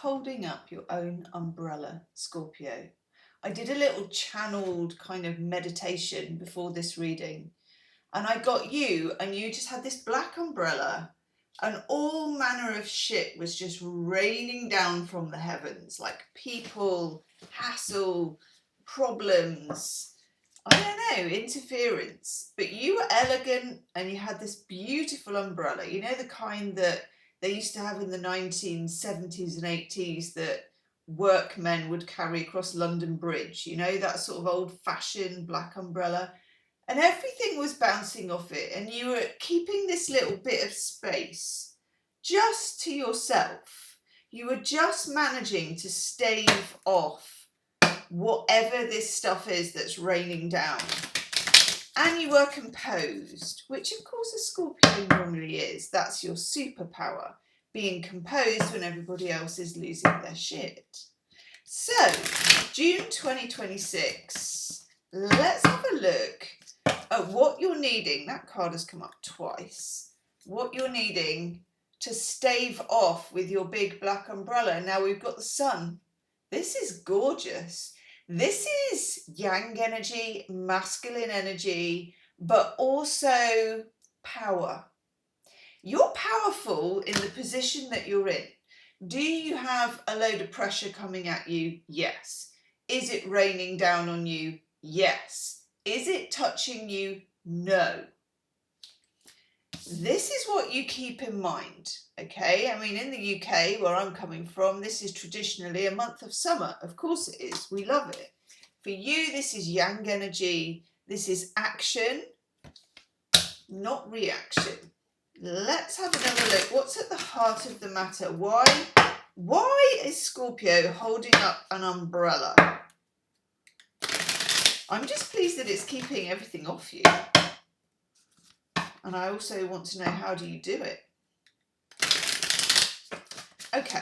holding up your own umbrella, Scorpio. I did a little channeled kind of meditation before this reading, and I got you, and you just had this black umbrella, and all manner of shit was just raining down from the heavens, like people, hassle, problems, I don't know, interference. But you were elegant, and you had this beautiful umbrella, you know, the kind that they used to have in the 1970s and 80s that workmen would carry across London Bridge, you know, that sort of old-fashioned black umbrella. And everything was bouncing off it, and you were keeping this little bit of space just to yourself. You were just managing to stave off whatever this stuff is that's raining down. And you were composed, which of course a Scorpio normally is. That's your superpower, being composed when everybody else is losing their shit. So, June 2026, let's have a look at what you're needing. That card has come up twice. What you're needing to stave off with your big black umbrella. Now we've got the sun. This is gorgeous. This is yang energy, masculine energy, but also power. You're powerful in the position that you're in. Do you have a load of pressure coming at you? Yes. Is it raining down on you? Yes. Is it touching you? No. This is what you keep in mind, okay? I mean, in the UK, where I'm coming from, this is traditionally a month of summer. Of course it is. We love it. For you, this is yang energy. This is action, not reaction. Let's have another look. What's at the heart of the matter? Why is Scorpio holding up an umbrella? I'm just pleased that it's keeping everything off you. And I also want to know, how do you do it? Okay.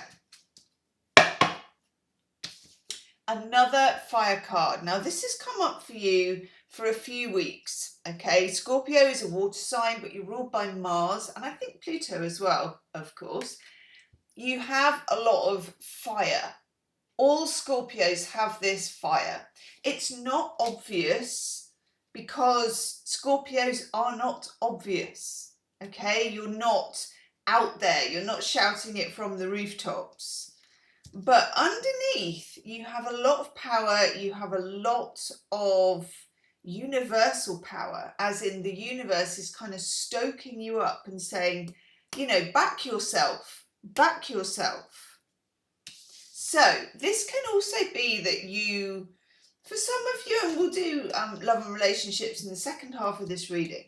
Another fire card. Now this has come up for you for a few weeks, okay? Scorpio is a water sign, but you're ruled by Mars, and I think Pluto as well, of course. You have a lot of fire. All Scorpios have this fire. It's not obvious, because Scorpios are not obvious, okay? You're not out there. You're not shouting it from the rooftops. But underneath, you have a lot of power. You have a lot of universal power, as in the universe is kind of stoking you up and saying, you know, back yourself, back yourself. So this can also be that you, for some of you, and we'll do love and relationships in the second half of this reading,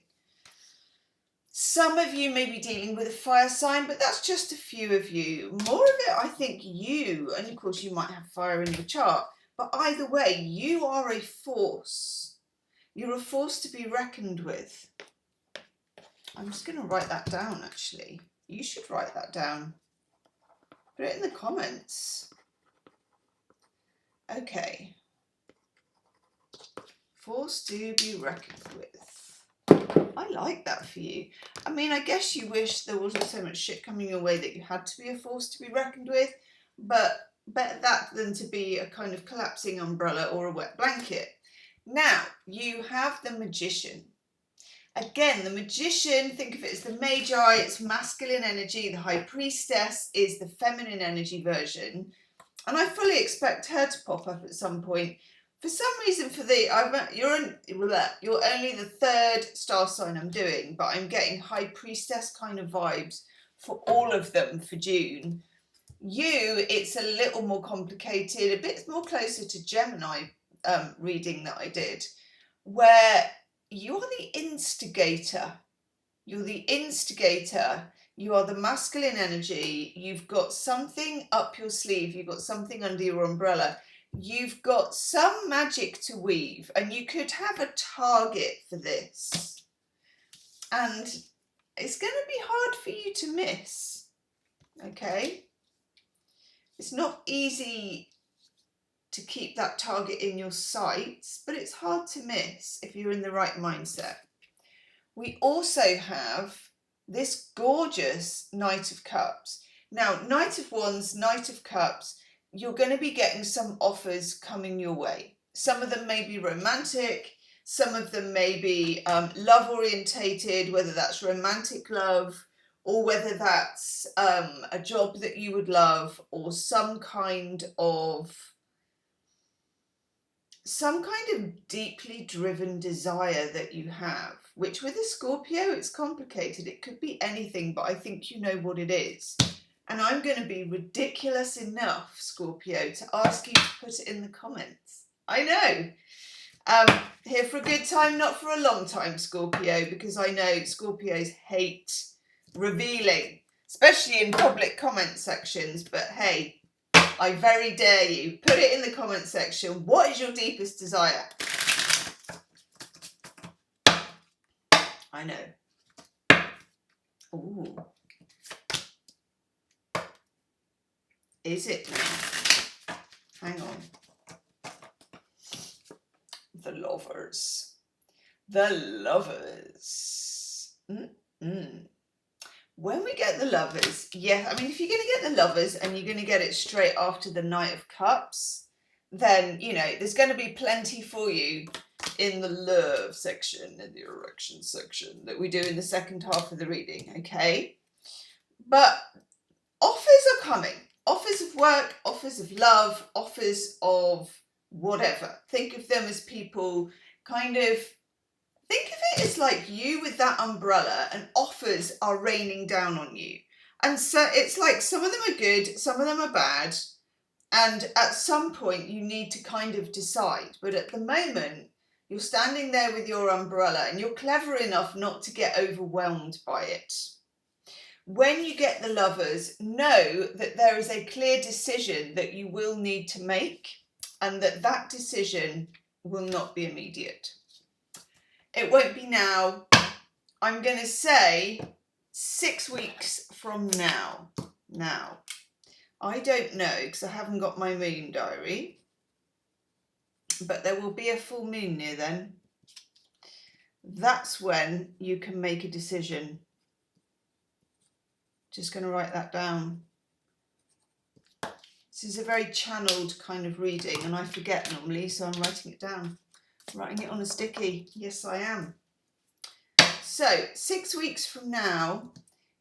some of you may be dealing with a fire sign, but that's just a few of you. More of it, I think you, and of course you might have fire in your chart, but either way, you are a force. You're a force to be reckoned with. I'm just going to write that down, actually. You should write that down. Put it in the comments. Okay. Force to be reckoned with. I like that for you. I mean, I guess you wish there wasn't so much shit coming your way that you had to be a force to be reckoned with, but better that than to be a kind of collapsing umbrella or a wet blanket. Now, you have the Magician. Again, the Magician, think of it as the Magi, it's masculine energy. The High Priestess is the feminine energy version. And I fully expect her to pop up at some point. For some reason, you're only the third star sign I'm doing, but I'm getting High Priestess kind of vibes for all of them for June. You, it's a little more complicated, a bit more closer to Gemini reading that I did, where you're the instigator. You're the instigator. You are the masculine energy. You've got something up your sleeve. You've got something under your umbrella. You've got some magic to weave, and you could have a target for this. And it's going to be hard for you to miss, okay? It's not easy to keep that target in your sights, but it's hard to miss if you're in the right mindset. We also have this gorgeous Knight of Cups. Now, Knight of Wands, Knight of Cups, you're going to be getting some offers coming your way. Some of them may be romantic, some of them may be love orientated, whether that's romantic love or whether that's a job that you would love, or some kind of deeply driven desire that you have, which with a Scorpio, it's complicated. It could be anything, but I think you know what it is. And I'm going to be ridiculous enough, Scorpio, to ask you to put it in the comments. I know. Here for a good time, not for a long time, Scorpio, because I know Scorpios hate revealing, especially in public comment sections. But hey, I very dare you. Put it in the comment section. What is your deepest desire? I know. Ooh. Is it now? Hang on. The lovers. The lovers. When we get the lovers, yeah, I mean, if you're going to get the lovers and you're going to get it straight after the Knight of Cups, then, you know, there's going to be plenty for you in the love section, in the erection section that we do in the second half of the reading, okay? But offers are coming. Offers of work, offers of love, offers of whatever. Think of them as people think of it as like you with that umbrella, and offers are raining down on you. And so it's like some of them are good, some of them are bad. And at some point you need to kind of decide. But at the moment, you're standing there with your umbrella and you're clever enough not to get overwhelmed by it. When you get the lovers, know that there is a clear decision that you will need to make, and that decision will not be immediate. It won't be now. I'm going to say 6 weeks from now. Now, I don't know because I haven't got my moon diary, but there will be a full moon near then. That's when you can make a decision. Just going to write that down. This is a very channeled kind of reading, and I forget normally, so I'm writing it down. I'm writing it on a sticky. Yes, I am. So 6 weeks from now,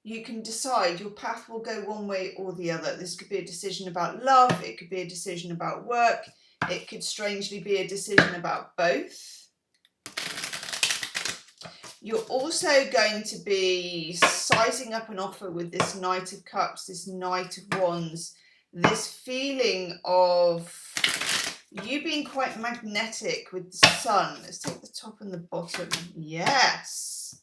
you can decide your path will go one way or the other. This could be a decision about love. It could be a decision about work. It could strangely be a decision about both. You're also going to be sizing up an offer with this Knight of Cups, this Knight of Wands, this feeling of you being quite magnetic with the sun. Let's take the top and the bottom. Yes.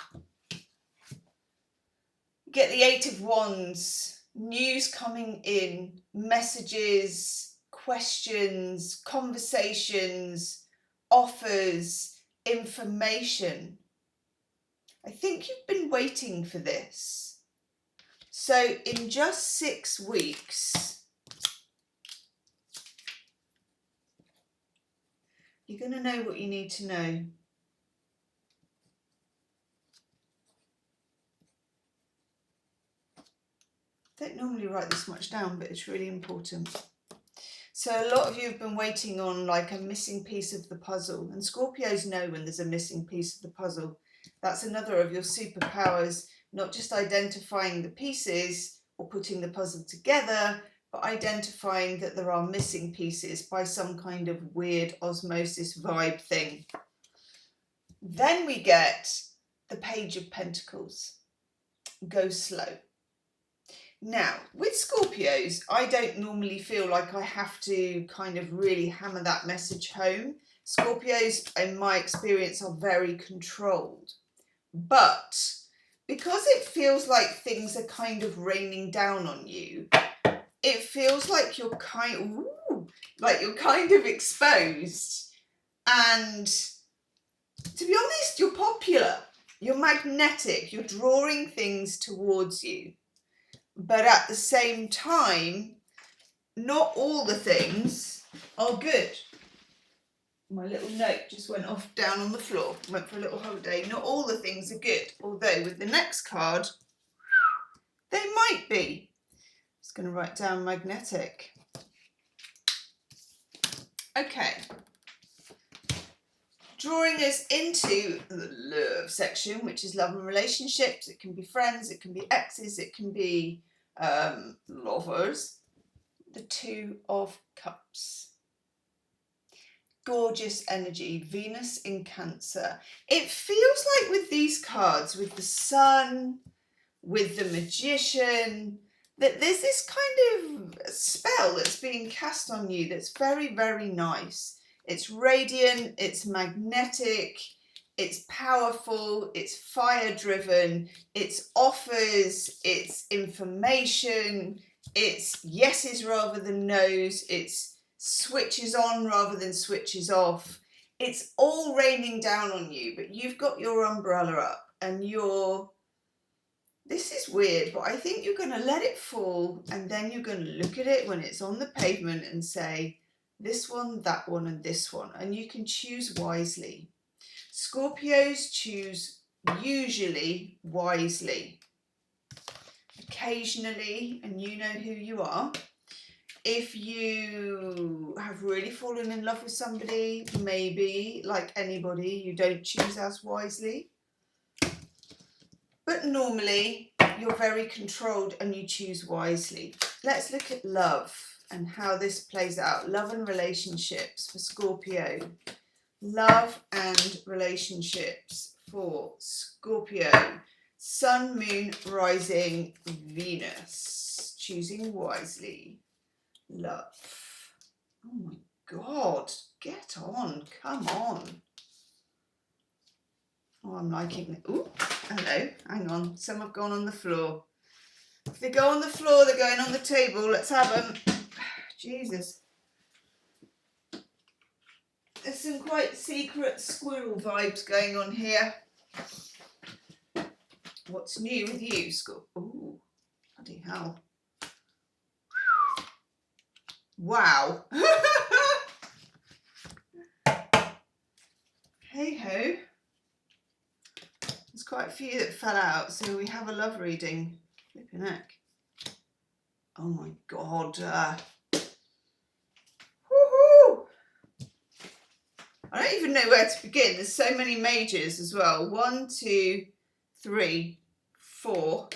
Get the Eight of Wands, news coming in, messages, questions, conversations, offers, information. I think you've been waiting for this. So in just 6 weeks, you're going to know what you need to know. I don't normally write this much down, but it's really important. So a lot of you have been waiting on like a missing piece of the puzzle, and Scorpios know when there's a missing piece of the puzzle. That's another of your superpowers, not just identifying the pieces or putting the puzzle together, but identifying that there are missing pieces by some kind of weird osmosis vibe thing. Then we get the Page of Pentacles. Go slow. Now, with Scorpios, I don't normally feel like I have to kind of really hammer that message home. Scorpios, in my experience, are very controlled. But because it feels like things are kind of raining down on you, it feels like you're kind of exposed. And to be honest, you're popular, you're magnetic, you're drawing things towards you. But at the same time, not all the things are good. My little note just went off down on the floor. Went for a little holiday. Not all the things are good. Although with the next card, they might be. Just going to write down magnetic. Okay. Drawing us into the love section, which is love and relationships. It can be friends, it can be exes, it can be lovers. The Two of Cups. Gorgeous energy. Venus in Cancer. It feels like with these cards, with the Sun, with the Magician, that there's this kind of spell that's being cast on you that's very, very nice. It's radiant, it's magnetic, it's powerful, it's fire-driven, it's offers, it's information, it's yeses rather than nos, it's switches on rather than switches off. It's all raining down on you, but you've got your umbrella up and you're... This is weird, but I think you're going to let it fall and then you're going to look at it when it's on the pavement and say, this one, that one, and this one. And you can choose wisely. Scorpios choose usually wisely. Occasionally, and you know who you are, if you have really fallen in love with somebody, maybe, like anybody, you don't choose as wisely. But normally, you're very controlled and you choose wisely. Let's look at love and how this plays out. Love and relationships for Scorpio. Love and relationships for Scorpio. Sun, Moon, Rising, Venus. Choosing wisely. Love. Oh my God. Get on. Come on. Oh, I'm liking it. Ooh, hello. Hang on. Some have gone on the floor. If they go on the floor, they're going on the table. Let's have them. Jesus. There's some quite secret squirrel vibes going on here. What's new with you, Scorpio? Ooh, bloody hell. Wow. Hey ho. There's quite a few that fell out, so we have a love reading. Flipping heck. Oh my God. Woohoo! I don't even know where to begin. There's so many majors as well. 1, 2, 3, 4.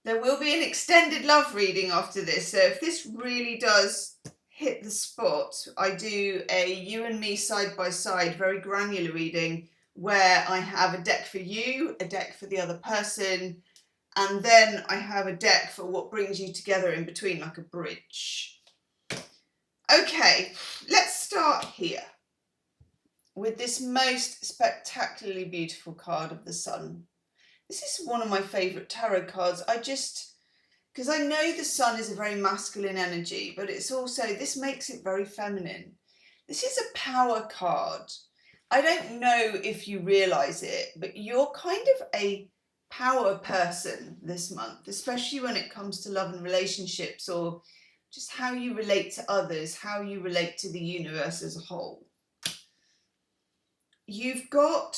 There will be an extended love reading after this. So if this really does hit the spot, I do a you and me side by side, very granular reading where I have a deck for you, a deck for the other person, and then I have a deck for what brings you together in between, like a bridge. Okay, let's start here with this most spectacularly beautiful card of the Sun. This is one of my favourite tarot cards. Because I know the Sun is a very masculine energy, but it's also, this makes it very feminine. This is a power card. I don't know if you realise it, but you're kind of a power person this month, especially when it comes to love and relationships, or just how you relate to others, how you relate to the universe as a whole. You've got,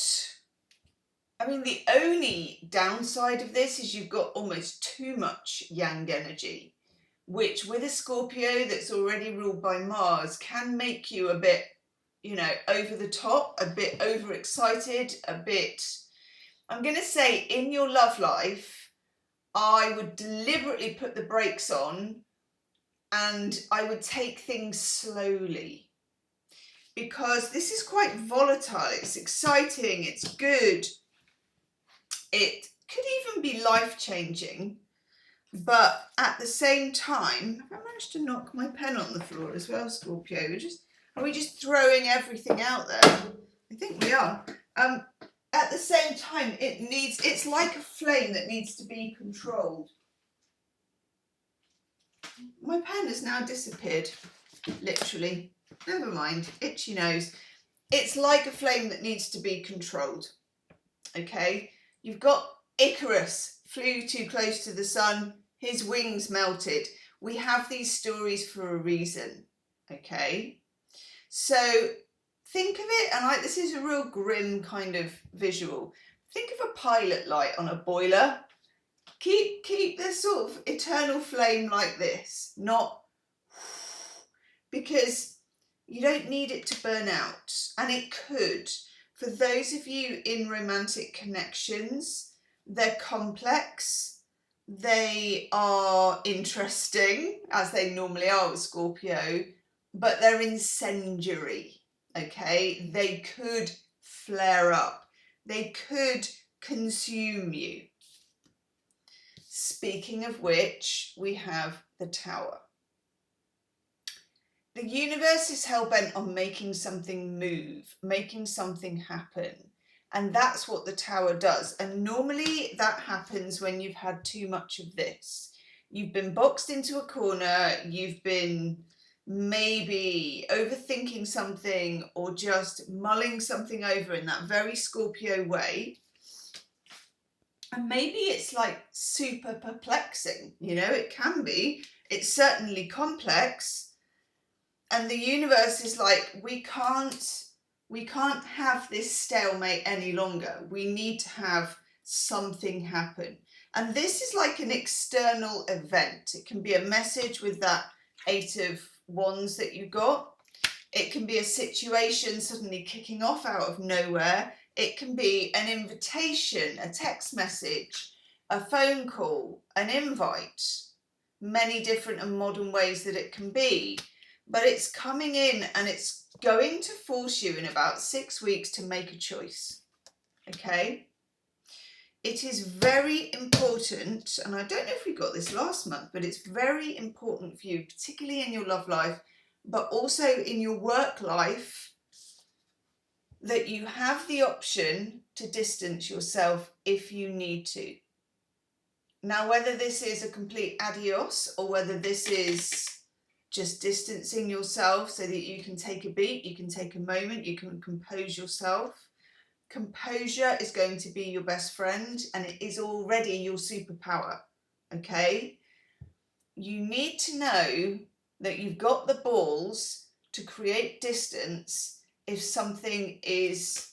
I mean, the only downside of this is you've got almost too much yang energy, which with a Scorpio that's already ruled by Mars can make you a bit, you know, over the top, a bit overexcited, a bit, I'm going to say in your love life, I would deliberately put the brakes on and I would take things slowly. Because this is quite volatile, it's exciting, it's good. It could even be life-changing, but at the same time, have I managed to knock my pen on the floor as well, Scorpio? Are we just throwing everything out there? I think we are. At the same time, it's like a flame that needs to be controlled. My pen has now disappeared, literally. Never mind, itchy nose. It's like a flame that needs to be controlled, okay? You've got Icarus, flew too close to the sun, his wings melted. We have these stories for a reason, okay? So think of it, and this is a real grim kind of visual. Think of a pilot light on a boiler, Keep this sort of eternal flame like this, not because you don't need it to burn out. And it could. For those of you in romantic connections, they're complex, they are interesting, as they normally are with Scorpio, but they're incendiary, okay? They could flare up, they could consume you. Speaking of which, we have the Tower. The universe is hell-bent on making something move, making something happen. And that's what the Tower does. And normally that happens when you've had too much of this. You've been boxed into a corner, you've been maybe overthinking something or just mulling something over in that very Scorpio way. And maybe it's like super perplexing, you know, it can be. It's certainly complex. And the universe is like, we can't have this stalemate any longer. We need to have something happen. And this is like an external event. It can be a message with that 8 of Wands that you got. It can be a situation suddenly kicking off out of nowhere. It can be an invitation, a text message, a phone call, an invite. Many different and modern ways that it can be. But it's coming in and it's going to force you in about 6 weeks to make a choice, okay? It is very important, and I don't know if we got this last month, but it's very important for you, particularly in your love life, but also in your work life, that you have the option to distance yourself if you need to. Now, whether this is a complete adios or whether this is just distancing yourself so that you can take a beat, you can take a moment, you can compose yourself. Composure is going to be your best friend, and it is already your superpower, okay? You need to know that you've got the balls to create distance if something is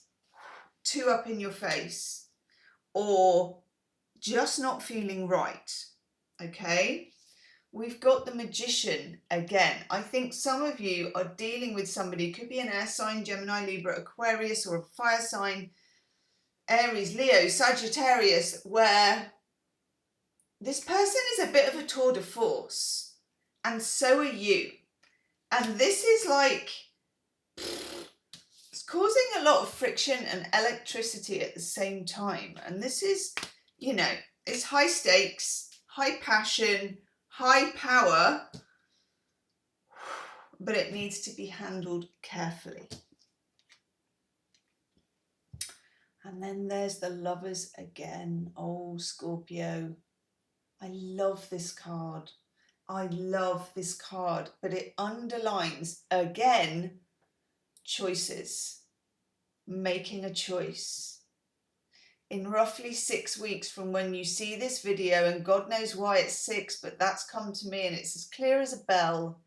too up in your face or just not feeling right, okay? We've got the Magician again. I think some of you are dealing with somebody, could be an air sign, Gemini, Libra, Aquarius, or a fire sign, Aries, Leo, Sagittarius, where this person is a bit of a tour de force, and so are you. And this is like, it's causing a lot of friction and electricity at the same time. And this is, you know, it's high stakes, high passion, high power, but it needs to be handled carefully. And then there's the Lovers again. Oh, Scorpio. I love this card. I love this card, but it underlines, again, choices. Making a choice. In roughly 6 weeks from when you see this video, and God knows why it's 6, but that's come to me and it's as clear as a bell,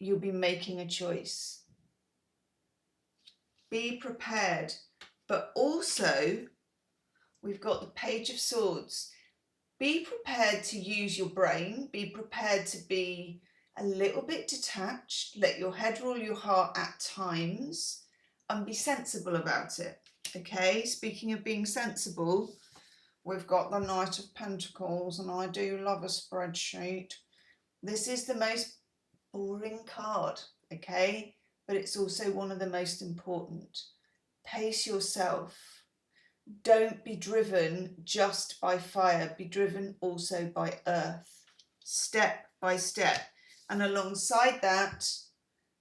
you'll be making a choice. Be prepared. But also, we've got the Page of Swords. Be prepared to use your brain. Be prepared to be a little bit detached. Let your head rule your heart at times and be sensible about it. Okay, speaking of being sensible, we've got the Knight of Pentacles, and I do love a spreadsheet. This is the most boring card, okay? But it's also one of the most important. Pace yourself. Don't be driven just by fire. Be driven also by earth, step by step. And alongside that,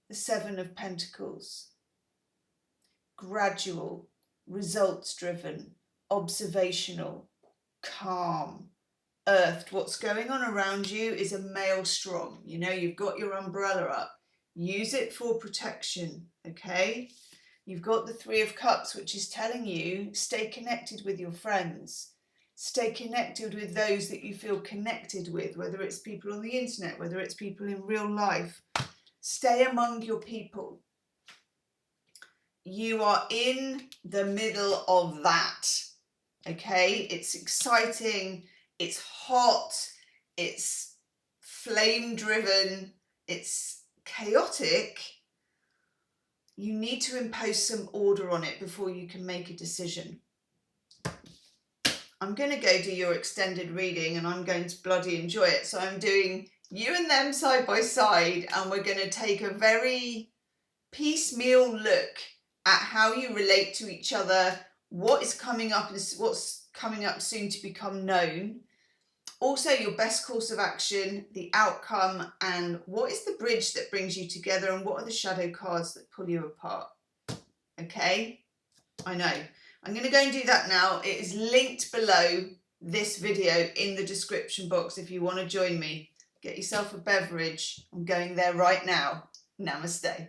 the Seven of Pentacles. Gradual, results-driven, observational, calm, earthed. What's going on around you is a maelstrom. You know, you've got your umbrella up. Use it for protection, okay? You've got the Three of Cups, which is telling you, stay connected with your friends. Stay connected with those that you feel connected with, whether it's people on the internet, whether it's people in real life. Stay among your people. You are in the middle of that, okay? It's exciting, it's hot, it's flame driven, it's chaotic, you need to impose some order on it before you can make a decision. I'm going to go do your extended reading and I'm going to bloody enjoy it. So I'm doing you and them side by side, and we're going to take a very piecemeal look at how you relate to each other, what is coming up and what's coming up soon to become known. Also, your best course of action, the outcome, and what is the bridge that brings you together, and what are the shadow cards that pull you apart. Okay, I know. I'm going to go and do that now. It is linked below this video in the description box if you want to join me. Get yourself a beverage. I'm going there right now. Namaste.